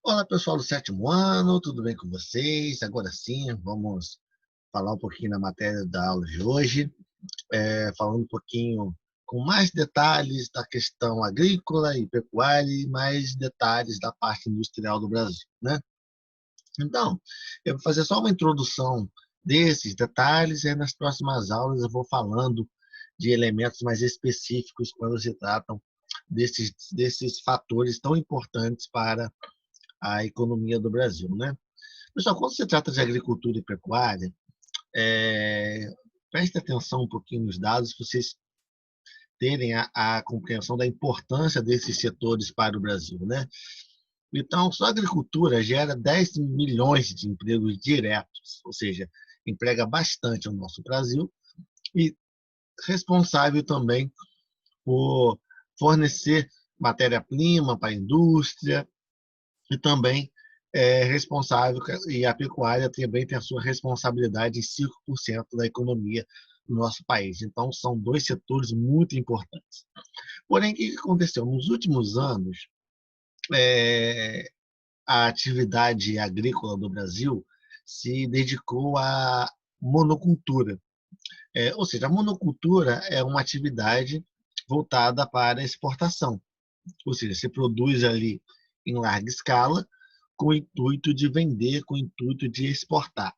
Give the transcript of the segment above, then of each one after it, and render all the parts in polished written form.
Olá, pessoal do sétimo ano, tudo bem com vocês? Agora sim, vamos falar um pouquinho da matéria da aula de hoje, falando um pouquinho com mais detalhes da questão agrícola e pecuária e mais detalhes da parte industrial do Brasil, né? Então, eu vou fazer só uma introdução desses detalhes e aí nas próximas aulas eu vou falando de elementos mais específicos quando se tratam desses fatores tão importantes para a economia do Brasil, né? Pessoal, quando se trata de agricultura e pecuária, é, preste atenção um pouquinho nos dados, para vocês terem a compreensão da importância desses setores para o Brasil, né? Então, só a agricultura gera 10 milhões de empregos diretos, ou seja, emprega bastante o nosso Brasil e responsável também por fornecer matéria-prima para a indústria, e também é responsável, e a pecuária também tem a sua responsabilidade em 5% da economia do nosso país. Então, são dois setores muito importantes. Porém, o que aconteceu? Nos últimos anos, é, a atividade agrícola do Brasil se dedicou à monocultura. Ou seja, a monocultura é uma atividade voltada para a exportação. Ou seja, se produz ali em larga escala, com o intuito de vender, com o intuito de exportar.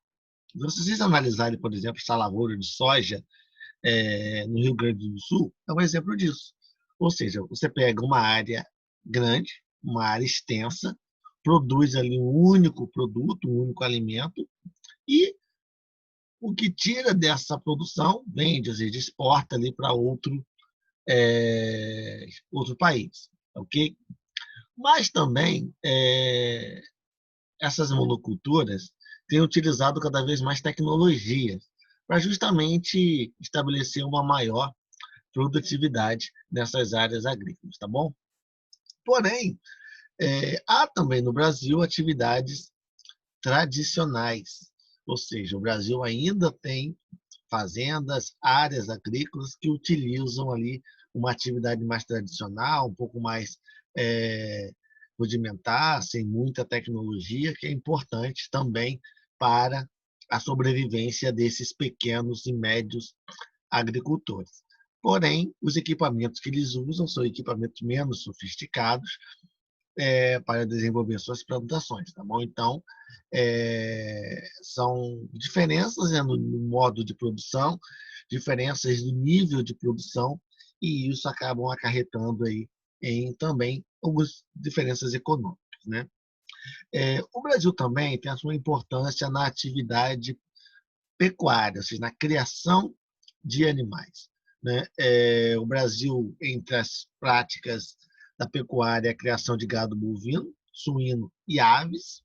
Então, se vocês analisarem, por exemplo, essa lavoura de soja no Rio Grande do Sul, é um exemplo disso. Ou seja, você pega uma área grande, uma área extensa, produz ali um único produto, um único alimento, e o que tira dessa produção vende, ou seja, exporta ali para outro país. Ok? Mas também essas monoculturas têm utilizado cada vez mais tecnologias para justamente estabelecer uma maior produtividade nessas áreas agrícolas, tá bom? Porém, há também no Brasil atividades tradicionais, ou seja, o Brasil ainda tem fazendas, áreas agrícolas que utilizam ali uma atividade mais tradicional, um pouco mais é, rudimentar, sem muita tecnologia, que é importante também para a sobrevivência desses pequenos e médios agricultores. Porém, os equipamentos que eles usam são equipamentos menos sofisticados para desenvolver suas plantações, tá bom? Então, são diferenças, né, no modo de produção, diferenças no nível de produção, e isso acabam acarretando aí em também algumas diferenças econômicas, né? O Brasil também tem a sua importância na atividade pecuária, ou seja, na criação de animais, né? O Brasil, entre as práticas da pecuária, é a criação de gado bovino, suíno e aves.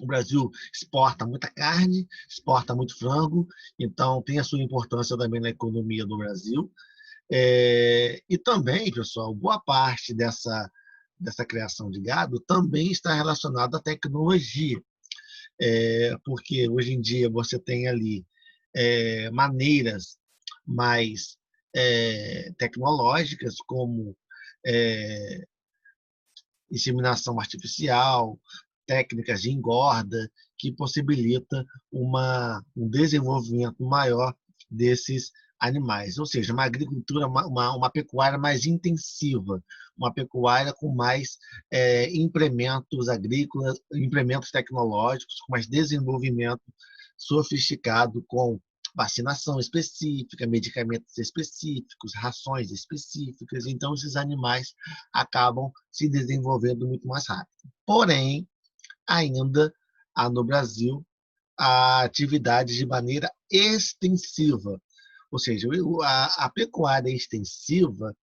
O Brasil exporta muita carne, exporta muito frango, então tem a sua importância também na economia do Brasil. E também, pessoal, boa parte dessa criação de gado também está relacionada à tecnologia, porque hoje em dia você tem ali maneiras mais tecnológicas, como é, inseminação artificial, técnicas de engorda, que possibilita um desenvolvimento maior desses animais. Ou seja, uma agricultura, uma pecuária mais intensiva, uma pecuária com mais implementos agrícolas, implementos tecnológicos, com mais desenvolvimento sofisticado, com vacinação específica, medicamentos específicos, rações específicas. Então, esses animais acabam se desenvolvendo muito mais rápido. Porém, ainda há no Brasil a atividade de maneira extensiva, ou seja, a pecuária extensiva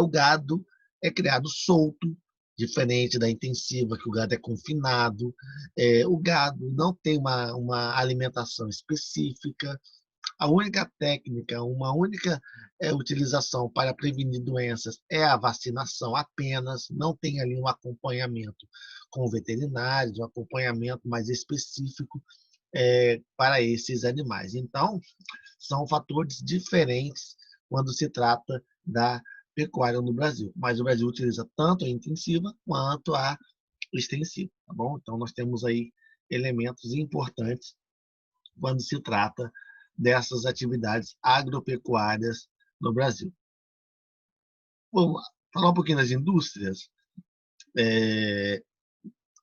o gado é criado solto, diferente da intensiva, que o gado é confinado. O gado não tem uma alimentação específica. A única técnica, uma única utilização para prevenir doenças é a vacinação apenas, não tem ali um acompanhamento com veterinários, um acompanhamento mais específico para esses animais. Então, são fatores diferentes quando se trata da pecuária no Brasil. Mas o Brasil utiliza tanto a intensiva quanto a extensivo, tá bom? Então, nós temos aí elementos importantes quando se trata dessas atividades agropecuárias no Brasil. Vamos falar um pouquinho das indústrias.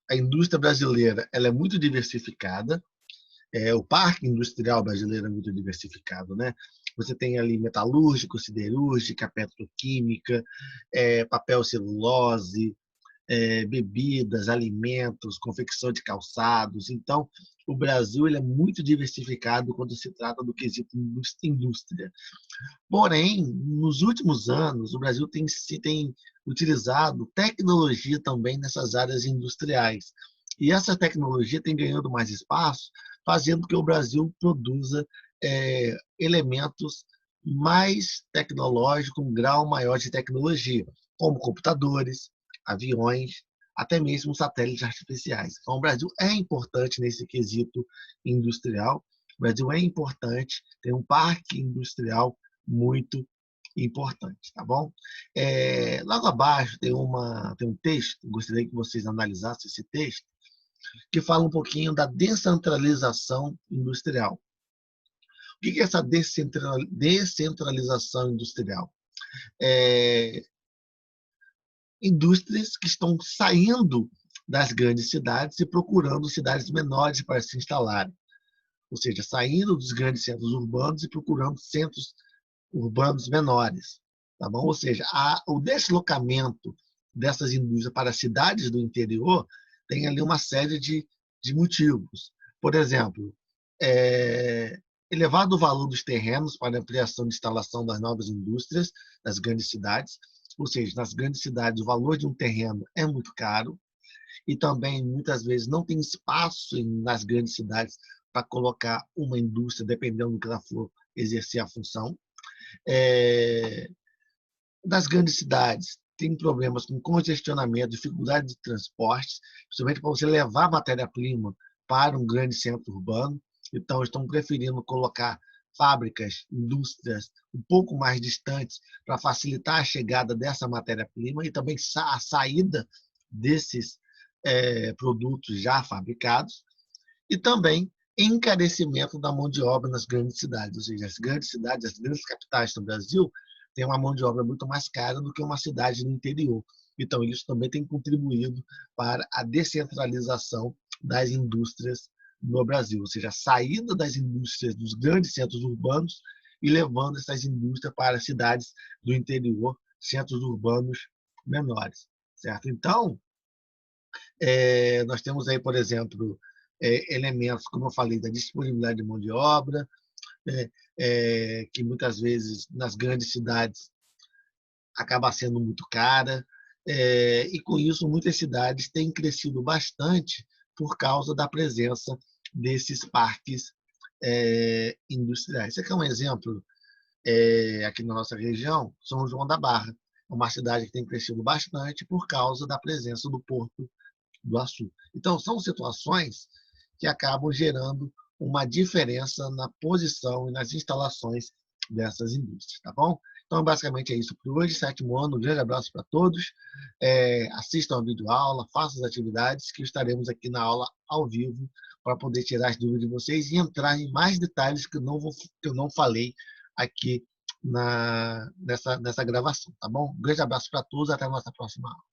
A indústria brasileira ela é muito diversificada. O parque industrial brasileiro é muito diversificado, né? Você tem ali metalúrgico, siderúrgica, petroquímica, papel celulose, bebidas, alimentos, confecção de calçados. Então, o Brasil ele é muito diversificado quando se trata do quesito indústria. Porém, nos últimos anos, o Brasil tem utilizado tecnologia também nessas áreas industriais. E essa tecnologia tem ganhando mais espaço, fazendo com que o Brasil produza elementos mais tecnológicos, um grau maior de tecnologia, como computadores, aviões, até mesmo satélites artificiais. Então, o Brasil é importante nesse quesito industrial. O Brasil é importante, tem um parque industrial muito importante, tá bom? Logo abaixo tem um texto, gostaria que vocês analisassem esse texto, que fala um pouquinho da descentralização industrial. O que é essa descentralização industrial? Indústrias que estão saindo das grandes cidades e procurando cidades menores para se instalarem. Ou seja, saindo dos grandes centros urbanos e procurando centros urbanos menores. Tá bom? Ou seja, o deslocamento dessas indústrias para cidades do interior tem ali uma série de motivos. Por exemplo, elevado o valor dos terrenos para a ampliação de instalação das novas indústrias nas grandes cidades, ou seja, nas grandes cidades o valor de um terreno é muito caro e também muitas vezes não tem espaço nas grandes cidades para colocar uma indústria, dependendo do que ela for exercer a função. Das grandes cidades tem problemas com congestionamento, dificuldade de transporte, principalmente para você levar matéria-prima para um grande centro urbano. Então, estão preferindo colocar fábricas, indústrias um pouco mais distantes para facilitar a chegada dessa matéria-prima e também a saída desses produtos já fabricados. E também encarecimento da mão de obra nas grandes cidades. Ou seja, as grandes cidades, as grandes capitais do Brasil têm uma mão de obra muito mais cara do que uma cidade no interior. Então, isso também tem contribuído para a descentralização das indústrias no Brasil, ou seja, a saída das indústrias dos grandes centros urbanos e levando essas indústrias para cidades do interior, centros urbanos menores, certo? Então, nós temos aí, por exemplo, elementos, como eu falei, da disponibilidade de mão de obra, que muitas vezes nas grandes cidades acaba sendo muito cara, e com isso muitas cidades têm crescido bastante por causa da presença desses parques industriais. Esse aqui é um exemplo aqui na nossa região, São João da Barra. É uma cidade que tem crescido bastante por causa da presença do Porto do Açu. Então, são situações que acabam gerando uma diferença na posição e nas instalações dessas indústrias, tá bom? Então, basicamente é isso por hoje. 7º ano, um grande abraço para todos. Assistam a videoaula, façam as atividades, que estaremos aqui na aula ao vivo para poder tirar as dúvidas de vocês e entrar em mais detalhes que eu não falei aqui nessa gravação, tá bom? Um grande abraço para todos, até a nossa próxima aula.